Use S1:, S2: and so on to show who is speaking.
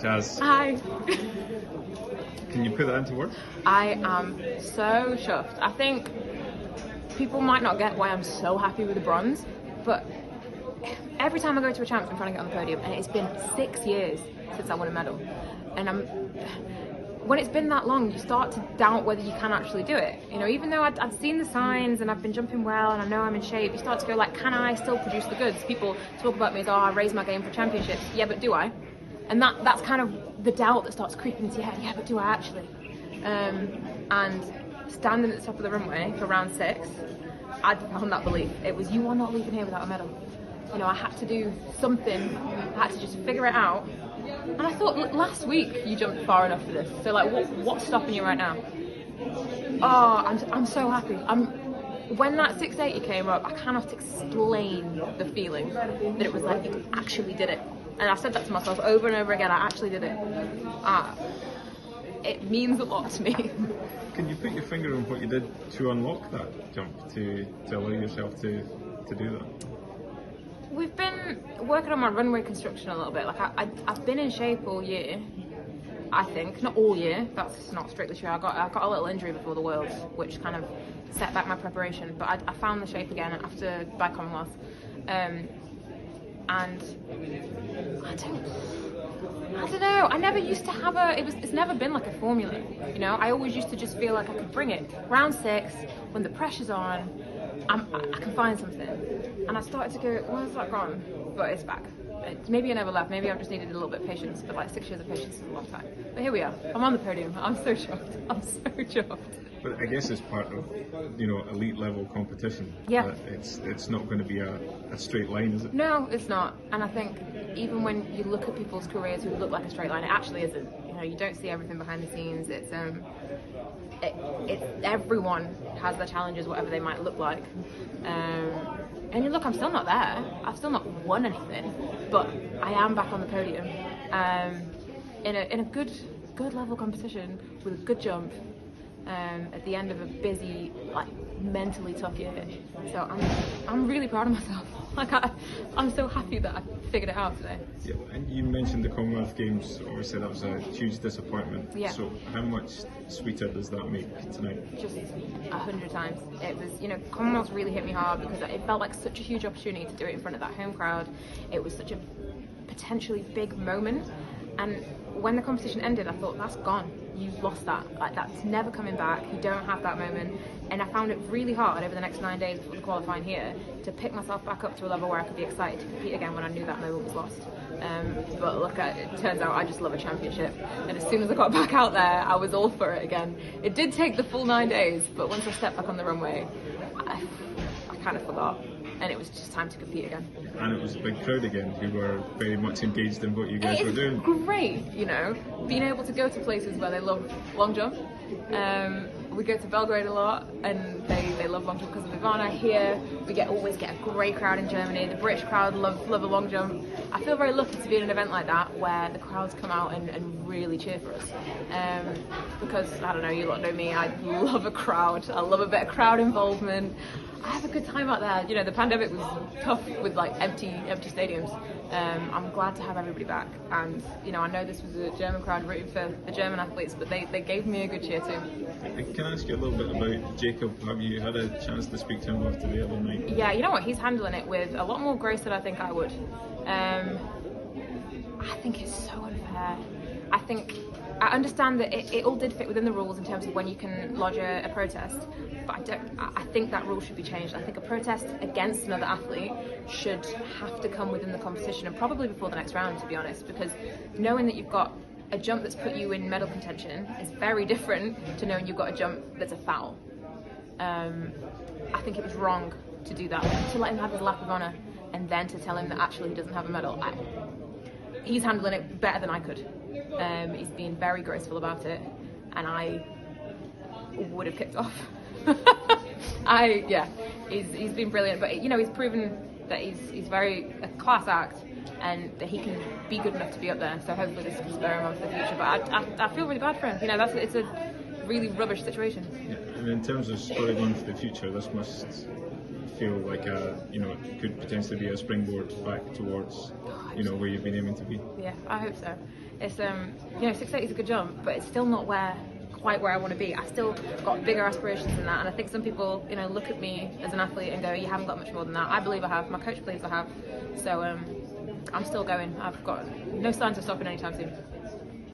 S1: Jazz.
S2: Hi.
S1: Can you put that into words?
S2: I am so chuffed. I think people might not get why I'm so happy with the bronze, but every time I go to a champs, I'm trying to get on the podium, and it's been 6 years since I won a medal. And when it's been that long, you start to doubt whether you can actually do it. You know, even though I've seen the signs and I've been jumping well and I know I'm in shape, you start to go like, can I still produce the goods? People talk about me as, oh, I raised my game for championships. Yeah, but do I? And that's kind of the doubt that starts creeping into your head. Yeah, but do I actually? And standing at the top of the runway for round 6, I'd found that belief. It was, you are not leaving here without a medal. You know, I had to do something. I had to just figure it out. And I thought, last week you jumped far enough for this. So like, what's stopping you right now? Oh, I'm so happy. When that 680 came up, I cannot explain the feeling that it was like, you actually did it. And I've said that to myself over and over again, I actually did it. It means a lot to me.
S1: Can you put your finger on what you did to unlock that jump, to allow yourself to do that?
S2: We've been working on my runway construction a little bit. Like I've been in shape all year, I think. Not all year, that's not strictly true. I got a little injury before the Worlds, which kind of set back my preparation. But I found the shape again after by Commonwealth. And I don't know, I never used to have it's never been like a formula, you know. I always used to just feel like I could bring it. Round 6, when the pressure's on, I can find something. And I started to go, where's that gone? But it's back. Maybe I never left, maybe I've just needed a little bit of patience, but like 6 years of patience is a long time. But here we are, I'm on the podium, I'm so shocked, I'm so chuffed.
S1: But I guess it's part of, you know, elite level competition.
S2: Yeah.
S1: It's not going to be a straight line, is it?
S2: No, it's not. And I think even when you look at people's careers who look like a straight line, it actually isn't. You know, you don't see everything behind the scenes. It's everyone has their challenges, whatever they might look like. And you look, I'm still not there. I've still not won anything, but I am back on the podium in a good level competition with a good jump. At the end of a busy, like mentally tough year, so I'm really proud of myself. Like I'm so happy that I figured it out today.
S1: Yeah, and you mentioned the Commonwealth Games. Obviously, that was a huge disappointment.
S2: Yeah.
S1: So how much sweeter does that make tonight?
S2: Just 100 times. It was, you know, Commonwealth really hit me hard because it felt like such a huge opportunity to do it in front of that home crowd. It was such a potentially big moment, and when the competition ended, I thought, that's gone. You've lost that. Like, that's never coming back. You don't have that moment. And I found it really hard over the next 9 days before the qualifying here to pick myself back up to a level where I could be excited to compete again when I knew that moment was lost. But look, it turns out I just love a championship. And as soon as I got back out there, I was all for it again. It did take the full 9 days, but once I stepped back on the runway, I kind of forgot. And it was just time to compete again.
S1: And it was a big crowd again who were very much engaged in what you guys were doing.
S2: Great, you know, being able to go to places where they love long jump. We go to Belgrade a lot, and they love long jump because of Ivana. Here, we always get a great crowd in Germany. The British crowd love a long jump. I feel very lucky to be in an event like that where the crowds come out and really cheer for us. Because, I don't know, you lot know me, I love a crowd. I love a bit of crowd involvement. I have a good time out there. You know, the pandemic was tough with like empty stadiums. I'm glad to have everybody back, and you know, I know this was a German crowd rooting for the German athletes, but they gave me a good cheer too.
S1: Can I ask you a little bit about Jacob? Have you had a chance to speak to him after the other night?
S2: Yeah, you know what, he's handling it with a lot more grace than I think I would. I think it's so unfair. I understand that it all did fit within the rules in terms of when you can lodge a protest, but I think that rule should be changed. I think a protest against another athlete should have to come within the competition, and probably before the next round, to be honest, because knowing that you've got a jump that's put you in medal contention is very different to knowing you've got a jump that's a foul. I think it was wrong to do that, to let him have his lap of honour and then to tell him that actually he doesn't have a medal. He's handling it better than I could. He's been very graceful about it, and I would have kicked off. He's been brilliant, but you know, he's proven that he's very a class act, and that he can be good enough to be up there. So hopefully this can spur him on for the future. But I feel really bad for him. You know, it's a really rubbish situation.
S1: Yeah, and in terms of spurring on for the future, this must feel like it could potentially be a springboard back towards you know, where you've been aiming to be?
S2: Yeah, I hope so. It's 6'8" is a good jump, but it's still not quite where I want to be. I still got bigger aspirations than that, and I think some people, look at me as an athlete and go, "You haven't got much more than that." I believe I have. My coach believes I have. So I'm still going. I've got no signs of stopping anytime soon.